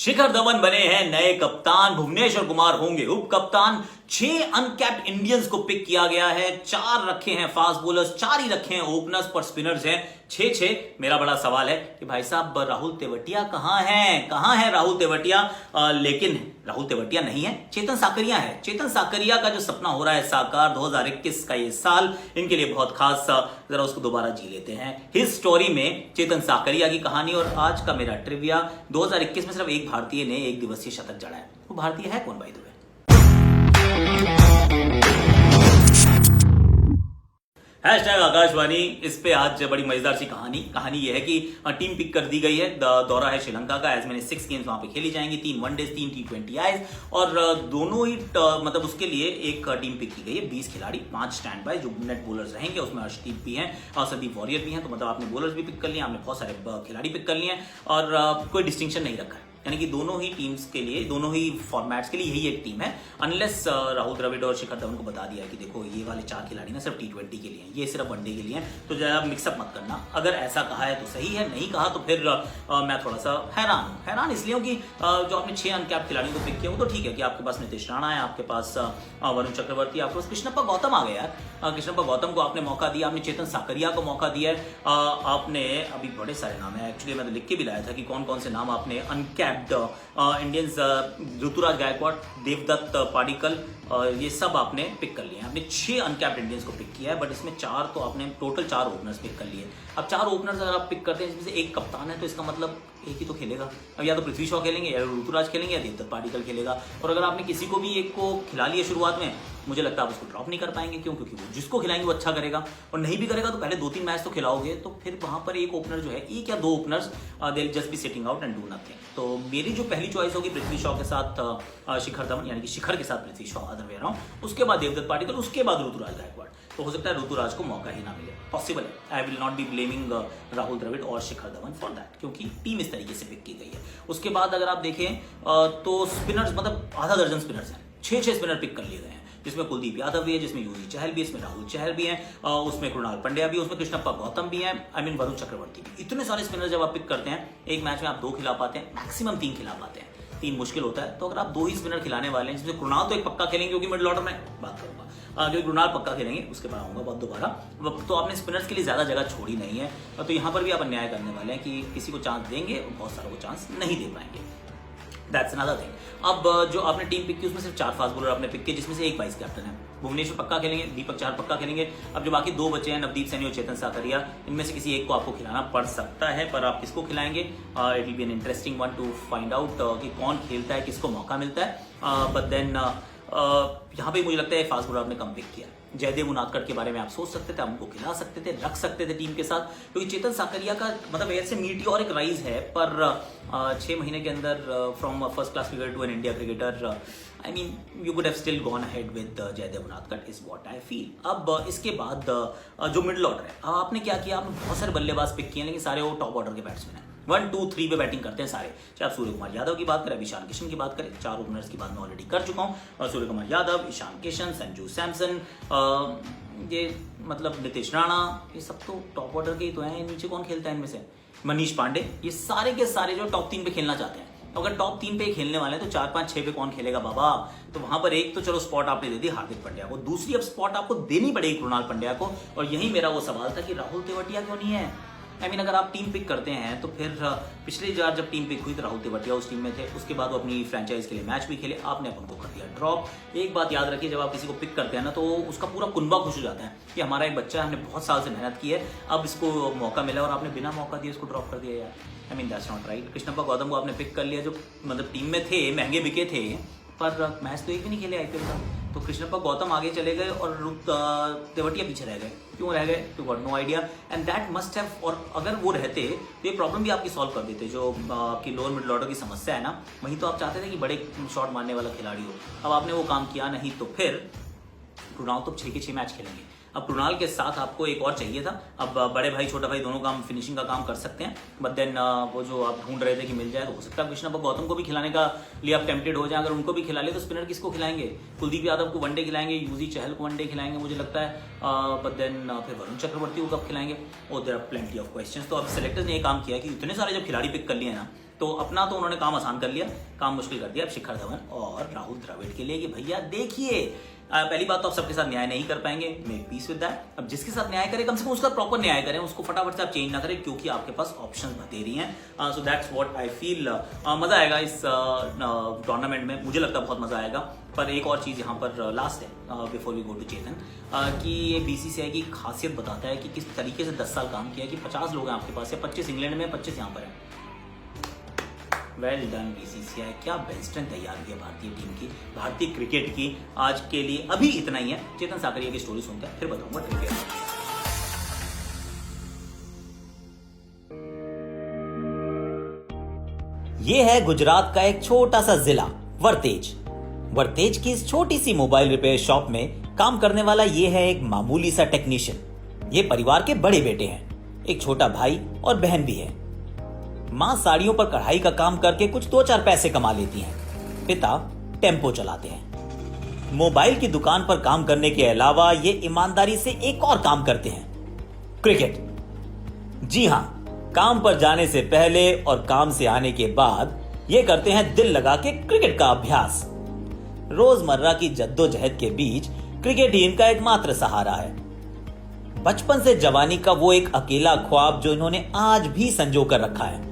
शिखर धवन बने हैं नए कप्तान, भुवनेश्वर कुमार होंगे उप कप्तान। 6 अनकैप्ड इंडियंस को पिक किया गया है, 4 रखे हैं फास्ट बॉलर्स, 4 ही रखे हैं ओपनर्स, पर स्पिनर्स हैं 6-6। मेरा बड़ा सवाल है कि भाई साहब राहुल तेवतिया कहां है राहुल तेवतिया? लेकिन राहुल तेवतिया नहीं है, चेतन साकरिया है। चेतन साकरिया का जो सपना हो रहा है साकार, 2021 का ये साल इनके लिए बहुत खास, जरा उसको दोबारा जी लेते हैं। हिज स्टोरी में चेतन साकरिया की कहानी। और आज का मेरा ट्रिविया, 2021 में सिर्फ एक भारतीय ने एक दिवसीय शतक जड़ा है। वो भारतीय है कौन भाई तुम्हें? हैशटैग आकाशवाणी, इस पे आज बड़ी मजेदार सी कहानी यह है कि टीम पिक कर दी गई है। दौरा है श्रीलंका का, एज मैंने 6 गेम्स वहां पे खेली जाएंगी, 3 वनडेज 3 T20 आईज, और दोनों ही मतलब उसके लिए एक टीम पिक की गई है। 20 खिलाड़ी, 5 स्टैंड बाय जो नेट बॉलर्स रहेंगे, उसमें अर्शदीप भी हैं और संदीप वॉरियर भी हैं। तो मतलब आपने बॉलर्स भी पिक कर लिए, आपने बहुत सारे खिलाड़ी पिक कर लिए हैं और कोई डिस्टिंक्शन नहीं रखा है, यानी कि दोनों ही टीम्स के लिए, दोनों ही फॉर्मेट्स के लिए यही एक टीम है। अनलेस राहुल द्रविड़ और शिखर धवन को बता दिया कि देखो ये वाले 4 खिलाड़ी ना सिर्फ T20 के लिए हैं, ये सिर्फ वनडे के लिए हैं, तो जरा मिक्सअप मत करना। अगर ऐसा कहा है तो सही है, नहीं कहा तो फिर मैं थोड़ा सा हैरान इसलिए हूँ कि जो आपने 6 अनकैप्ड खिलाड़ियों को पिक किया वो तो ठीक है कि आपके पास नीतीश राणा है, आपके पास वरुण चक्रवर्ती, आपके पास कृष्णप्पा गौतम आ गए यार। कृष्णप्पा गौतम को आपने मौका दिया, आपने चेतन साकरिया को मौका दिया है, आपने अभी बड़े सारे नाम है, एक्चुअली मैं तो लिख के भी लाया था कि कौन कौन से नाम आपने अनकैप्ड इंडियंस, ऋतुराज गायकवाड़, देवदत्त पाडिक्कल, ये सब आपने पिक कर लिए हैं। आपने 6 अनकैप्ड इंडियंस को पिक किया है, बट इसमें 4 तो आपने टोटल 4 ओपनर्स पिक कर लिए। अब 4 ओपनर्स अगर आप पिक करते हैं, जिसमें से एक कप्तान है, तो इसका मतलब एक ही तो खेलेगा। अब या तो पृथ्वी शॉ खेलेंगे, या ऋतुराज खेलेंगे, या देवदत्त पाडिक्कल खेलेगा। और अगर आपने किसी को भी एक को खिला लिया शुरुआत में, मुझे लगता है आप उसको ड्रॉप नहीं कर पाएंगे। क्यों? क्योंकि वो जिसको खिलाएंगे वो अच्छा करेगा, और नहीं भी करेगा तो पहले 2-3 मैच तो खिलाओगे, तो फिर वहां पर एक ओपनर जो है, एक या 2 openers, they will just be sitting out and do nothing. तो मेरी जो पहली चॉइस होगी पृथ्वी शॉ के साथ शिखर धवन, यानी कि शिखर के साथ Prithvi Shaw, other way around, उसके बाद देवदत्त पाडिक्कल, उसके बाद ऋतुराज गायकवाड़। तो हो सकता है ऋतुराज को मौका ही ना मिले, पॉसिबल है। I will not be blaming Rahul Dravid और शिखर धवन फॉर दैट, क्योंकि टीम इस तरीके से पिक की गई है। उसके बाद अगर आप देखें तो स्पिनर्स, मतलब आधा दर्जन स्पिनर्स हैं, 6 स्पिनर पिक कर लिए गए हैं, जिसमें कुलदीप यादव भी है, जिसमें युजवेंद्र चहल भी है, इसमें राहुल चहल भी है, उसमें कृणाल पंड्या भी है, उसमें कृष्णप्पा गौतम भी है, वरुण चक्रवर्ती भी। इतने सारे स्पिनर जब आप पिक करते हैं, एक मैच में आप 2 खिला पाते हैं, मैक्सिमम 3 खिला पाते हैं, 3 मुश्किल होता है। तो अगर आप 2 ही स्पिनर खिलाने वाले हैं, जिसमें कृणाल तो एक पक्का खेलेंगे, क्योंकि मिडिल ऑर्डर में बात करूंगा, क्योंकि कृणाल पक्का खेलेंगे, उसके बाद आऊंगा बहुत दोबारा, तो आपने स्पिनर्स के लिए ज्यादा जगह छोड़ी नहीं है। तो यहाँ पर भी आप अन्याय करने वाले हैं कि किसी को चांस देंगे और बहुत सारों को चांस नहीं दे पाएंगे। That's another thing. अब जो आपने टीम पिक की उसमें सिर्फ 4 फास्ट बॉलर आपने पिक किए, जिसमें से एक वाइस कैप्टन है। भुवनेश्वर पक्का खेलेंगे, दीपक चहर पक्का खेलेंगे। अब जो बाकी 2 बचे हैं, नवदीप सैनी और चेतन साकरिया, इनमें से किसी एक को आपको खिलाना पड़ सकता है, पर आप किसको खिलाएंगे? It will be an interesting one two find out कि कौन खेलता है, किसको मौका मिलता है। बट देन यहाँ पे मुझे लगता है फास्ट बॉलर आपने कम पिक किया। जयदेव उनादकट के बारे में आप सोच सकते थे, आप उनको खिला सकते थे, रख सकते थे टीम के साथ, क्योंकि चेतन साकरिया का मतलब ऐसे मीटियोरिक राइज है, पर 6 महीने के अंदर from first class cricketer to an India cricketer, I mean you could have still gone ahead with Jaydev Unadkat, is what I feel. अब इसके बाद जो मिडिल ऑर्डर है, आपने क्या किया? आपने बहुत सारे बल्लेबाज पिक किए, लेकिन सारे वो टॉप ऑर्डर के बैट्समैन हैं, 1, 2, 3 पे बैटिंग करते हैं सारे। चाहे आप सूर्य कुमार यादव की बात करें, ईशान किशन की बात करें, 4 ओपनर्स की बात मैं ऑलरेडी कर चुका हूँ। सूर्य कुमार यादव, ईशान किशन, संजू सैमसन, ये मतलब नीतीश राणा, ये सब तो टॉप ऑर्डर के ही तो हैं। नीचे कौन खेलता है इनमें से? मनीष पांडे, ये सारे के सारे जो टॉप 3 पे खेलना चाहते हैं। अगर टॉप 3 पे खेलने वाले हैं तो 4, 5, 6 पे कौन खेलेगा बाबा? तो वहां पर एक तो चलो स्पॉट आपने दे दी हार्दिक पांड्या को, दूसरी अब स्पॉट आपको देनी पड़ेगी कृणाल पंड्या को। और यही मेरा वो सवाल था कि राहुल तेवतिया क्यों नहीं है? आई मीन अगर आप टीम पिक करते हैं तो फिर पिछले बार जब टीम पिक हुई तो राहुल तेवतिया उस टीम में थे, उसके बाद वो अपनी फ्रेंचाइज के लिए मैच भी खेले, आपने अपन को कर दिया ड्रॉप। एक बात याद रखिए, जब आप किसी को पिक करते हैं ना, तो उसका पूरा कुनबा खुश हो जाता है कि हमारा एक बच्चा है, हमने बहुत साल से मेहनत की है, अब इसको मौका मिला और आपने बिना मौका दिए इसको ड्रॉप कर दिया यार। I mean that's not right. Krishnappa Gautam को आपने पिक कर लिया, जो मतलब टीम में थे, महंगे बिके थे, पर मैच तो एक भी नहीं खेले आईपीएल का। तो कृष्णप्पा गौतम आगे चले गए और तेवतिया पीछे रह गए। क्यों रह गए? To got no idea, and that must have, और अगर वो रहते तो ये प्रॉब्लम भी आपकी सॉल्व कर देते। जो आपकी लोअर मिडिल ऑर्डर की समस्या है ना, वहीं तो आप चाहते थे कि बड़े शॉट मारने वाला खिलाड़ी हो। अब आपने वो काम किया नहीं, तो फिर कृणाल तो 6 के 6 मैच खेलेंगे। अब कृणाल के साथ आपको एक और चाहिए था। अब बड़े भाई छोटा भाई दोनों काम, फिनिशिंग का काम कर सकते हैं, बट देन वो जो आप ढूंढ रहे थे कि मिल जाए, तो हो सकता है कृष्णप्पा गौतम को भी खिलाने का लिए आप टेम्प्टेड हो जाए। अगर उनको भी खिला ले तो स्पिनर किसको खिलाएंगे? कुलदीप यादव को वनडे खिलाएंगे, युजवेंद्र चहल को वनडे खिलाएंगे मुझे लगता है, बट देन फिर वरुण चक्रवर्ती को कब खिलाएंगे? और there are plenty of questions. तो अब सेलेक्टर्स ने ये काम किया कि इतने सारे जब खिलाड़ी पिक कर लिए ना, तो अपना तो उन्होंने काम आसान कर लिया, काम मुश्किल कर दिया अब शिखर धवन और राहुल द्रविड़ के लिए कि भैया देखिए, पहली बात तो आप सबके साथ न्याय नहीं कर पाएंगे, मेक पीस विद दैट। अब जिसके साथ न्याय करें कम से कम उसका प्रॉपर न्याय करें, उसको फटाफट से आप चेंज ना करें, क्योंकि आपके पास ऑप्शंस बतेरी हैं। So that's what I feel. मजा आएगा इस टूर्नामेंट में, मुझे लगता है बहुत मजा आएगा। पर एक और चीज यहाँ पर लास्ट है बिफोर वी गो टू चेतन, कि ये बीसीसीआई की खासियत बताता है कि किस तरीके से 10 साल काम किया, कि 50 लोग हैं आपके पास, या 25 इंग्लैंड में, 25 यहाँ पर है। वेल डन बीसीसीआई, क्या बेंच स्ट्रेंथ तैयार की है भारतीय टीम की, भारतीय क्रिकेट की। आज के लिए अभी इतना ही है। चेतन साकरिया की स्टोरी सुनते हैं, फिर बताऊंगा ट्रिविया। ये है गुजरात का एक छोटा सा जिला वरतेज। वरतेज की इस छोटी सी मोबाइल रिपेयर शॉप में काम करने वाला ये है एक मामूली सा टेक्नीशियन। ये परिवार के बड़े बेटे हैं, एक छोटा भाई और बहन भी है। मां साड़ियों पर कढ़ाई का काम करके कुछ 2-4 पैसे कमा लेती हैं। पिता टेम्पो चलाते हैं। मोबाइल की दुकान पर काम करने के अलावा ये ईमानदारी से एक और काम करते हैं, क्रिकेट। जी हां, काम पर जाने से पहले और काम से आने के बाद ये करते हैं दिल लगा के क्रिकेट का अभ्यास। रोजमर्रा की जद्दोजहद के बीच क्रिकेट ही इनका एकमात्र सहारा है। बचपन से जवानी का वो एक अकेला ख्वाब जो इन्होंने आज भी संजो कर रखा है।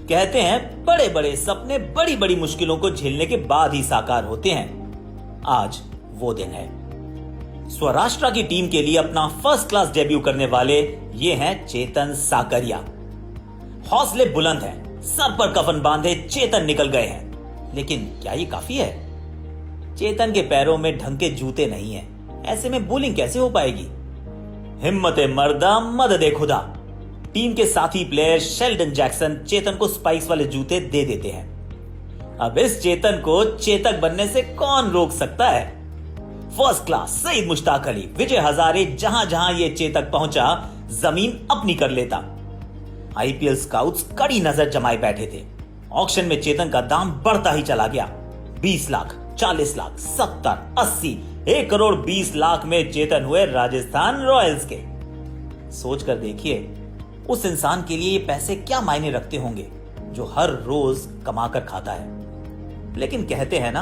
कहते हैं बड़े बड़े सपने बड़ी बड़ी मुश्किलों को झेलने के बाद ही साकार होते हैं। आज वो दिन है। स्वराष्ट्र की टीम के लिए अपना फर्स्ट क्लास डेब्यू करने वाले ये हैं चेतन साकरिया। हौसले बुलंद हैं, सर पर कफन बांधे चेतन निकल गए हैं। लेकिन क्या ये काफी है? चेतन के पैरों में ढंग के जूते नहीं हैं। ऐसे में बोलिंग कैसे हो पाएगी? हिम्मते मर्दा मददे खुदा। टीम के साथी प्लेयर शेल्डन जैक्सन चेतन को स्पाइक्स वाले जूते दे देते हैं। अब इस चेतन को चेतक बनने से कौन रोक सकता है? फर्स्ट क्लास सईद मुश्ताक अली, विजय हजारे, जहां जहां ये चेतक पहुंचा जमीन अपनी कर लेता। आईपीएल स्काउट्स कड़ी नजर जमाए बैठे थे। ऑक्शन में चेतन का दाम बढ़ता ही चला गया। 20 लाख, 40 लाख, 70, 80, 1 करोड़ 20 लाख में चेतन हुए राजस्थान रॉयल्स के। सोच कर देखिए, उस इंसान के लिए ये पैसे क्या मायने रखते होंगे जो हर रोज कमाकर खाता है। लेकिन कहते हैं ना,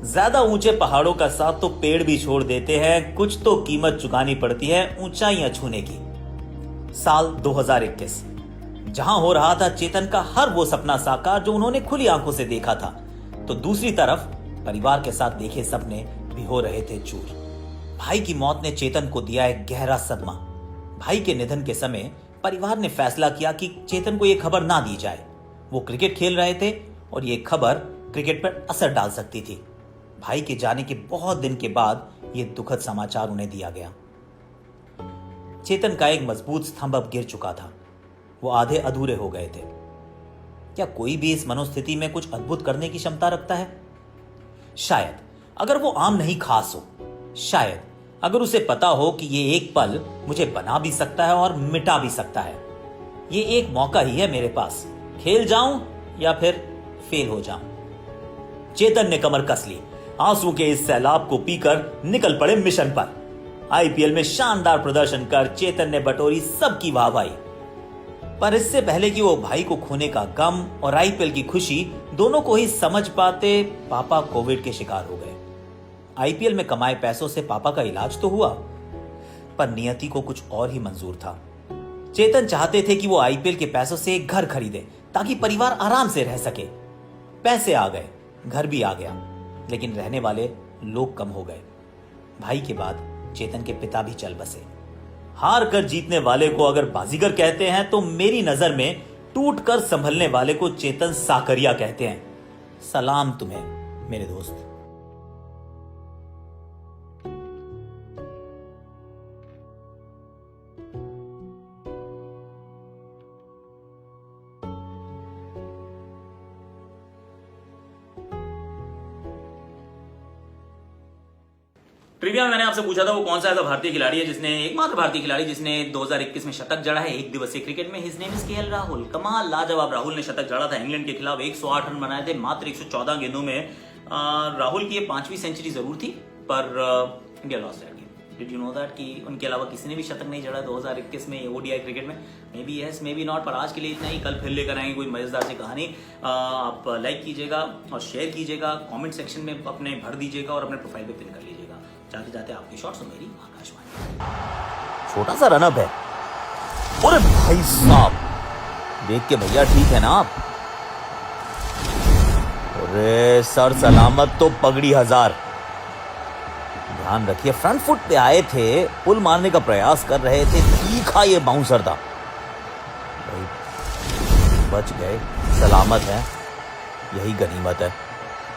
ज्यादा ऊंचे पहाड़ों का साथ तो पेड़ भी छोड़ देते हैं, कुछ तो कीमत चुकानी पड़ती है ऊंचाइयां छूने की। साल 2021, जहां हो रहा था चेतन का हर वो सपना साकार जो उन्होंने खुली आंखों से देखा था, तो दूसरी तरफ परिवार के साथ देखे सपने भी हो रहे थे चूर। भाई की मौत ने चेतन को दिया एक गहरा सदमा। भाई के निधन के समय परिवार ने फैसला किया कि चेतन को यह खबर ना दी जाए। वो क्रिकेट खेल रहे थे और यह खबर क्रिकेट पर असर डाल सकती थी। भाई के जाने के बहुत दिन के बाद यह दुखद समाचार उन्हें दिया गया। चेतन का एक मजबूत स्तंभ अब गिर चुका था। वो आधे अधूरे हो गए थे। क्या कोई भी इस मनोस्थिति में कुछ अद्भुत करने की क्षमता रखता है? शायद, अगर वो आम नहीं खास हो। शायद अगर उसे पता हो कि ये एक पल मुझे बना भी सकता है और मिटा भी सकता है। ये एक मौका ही है मेरे पास, खेल जाऊं या फिर फेल हो जाऊं। चेतन ने कमर कस ली। आंसू के इस सैलाब को पीकर निकल पड़े मिशन पर। आईपीएल में शानदार प्रदर्शन कर चेतन ने बटोरी सबकी वाहवाही। पर इससे पहले कि वो भाई को खोने का गम और आईपीएल की खुशी दोनों को ही समझ पाते, पापा कोविड के शिकार हो गए। आईपीएल में कमाए पैसों से पापा का इलाज तो हुआ, पर नियति को कुछ और ही मंजूर था। चेतन चाहते थे कि वो आईपीएल के पैसों से एक घर खरीदे ताकि परिवार आराम से रह सके। पैसे आ गए, घर भी आ गया, लेकिन रहने वाले लोग कम हो गए। भाई के बाद चेतन के पिता भी चल बसे। हार कर जीतने वाले को अगर बाजीगर कहते हैं तो मेरी नजर में टूट कर संभलने वाले को चेतन साकरिया कहते हैं। सलाम तुम्हें मेरे दोस्त। ट्रिविया में मैंने आपसे पूछा था वो कौन सा ऐसा भारतीय खिलाड़ी है जिसने, एकमात्र भारतीय खिलाड़ी जिसने 2021 में शतक जड़ा है एक दिवसीय क्रिकेट में। His name is KL Rahul. कमाल लाजवाब राहुल ने शतक जड़ा था। इंग्लैंड के खिलाफ 108 रन बनाए थे मात्र 114 गेंदों में। राहुल की ये 5वीं सेंचुरी जरूर थी, पर India lost that game. Did you know that कि उनके अलावा किसी ने भी शतक नहीं जड़ा 2021 में ओडीआई क्रिकेट में? May be yes, may be not, पर आज के लिए इतना ही। कल फिर लेकर आएंगे कोई मजेदार सी कहानी। आप लाइक कीजिएगा और शेयर कीजिएगा, कमेंट सेक्शन में अपने भर दीजिएगा और अपने प्रोफाइल पे पिन कर लीजिएगा। जाते जाते आपके शॉट्स और मेरी आकाशवाणी। छोटा सा रनअप है। अरे भाई साहब, देख के भैया ठीक है ना आप? अरे सर सलामत तो पगड़ी हजार। ध्यान रखिए, फ्रंट फुट पे आए थे, पुल मारने का प्रयास कर रहे थे, तीखा ये बाउंसर था। भाई बच गए, सलामत है, यही गनीमत है।